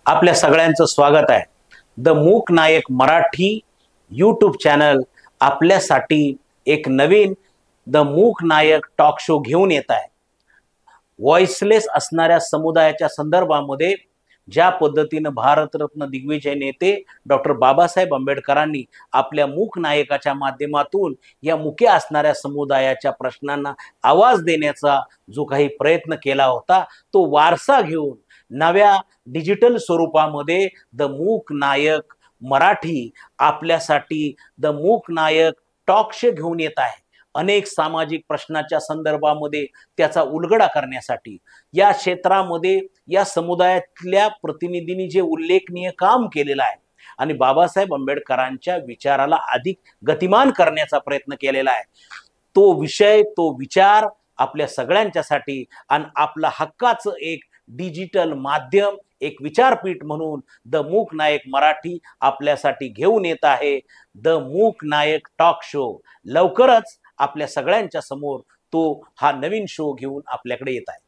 आपल्या सगळ्यांचं स्वागत आहे। द मूक नायक मराठी यूट्यूब चॅनल आपल्यासाठी एक नवीन द मूक नायक टॉक शो घेऊन येत आहे। व्हॉइसलेस असणाऱ्या समुदायाच्या संदर्भामध्ये ज्या पद्धतीने भारतरत्न दिग्विजय नेते डॉक्टर बाबासाहेब आंबेडकरांनी आपल्या मूक नायकाच्या माध्यमातून या मुके असणाऱ्या समुदायाच्या प्रश्नांना आवाज देण्याचा जो काही प्रयत्न केला होता, तो वारसा घेऊन नव्या डिजिटल स्वरूपामध्ये द मूक नायक मराठी आपल्यासाठी द मूक नायक टॉक शो घेऊन येत आहे। अनेक सामाजिक प्रश्नाच्या संदर्भामध्ये त्याचा उलगडा करण्यासाठी या क्षेत्रामध्ये या समुदायातल्या प्रतिनिधींनी जे उल्लेखनीय काम केलेलं आहे आणि बाबासाहेब आंबेडकरांच्या विचाराला अधिक गतिमान करण्याचा प्रयत्न केलेला आहे, तो विषय तो विचार आपल्या सगळ्यांच्यासाठी आणि आपला हक्काचं एक डिजिटल माध्यम एक विचारपीठ म्हणून द मूक नायक मराठी आपल्यासाठी घेऊन येत आहे। द मूक नायक टॉक शो लवकरच आपल्या सगळ्यांच्या समोर तो हा नवीन शो घेऊन आपल्याकडे येत आहे।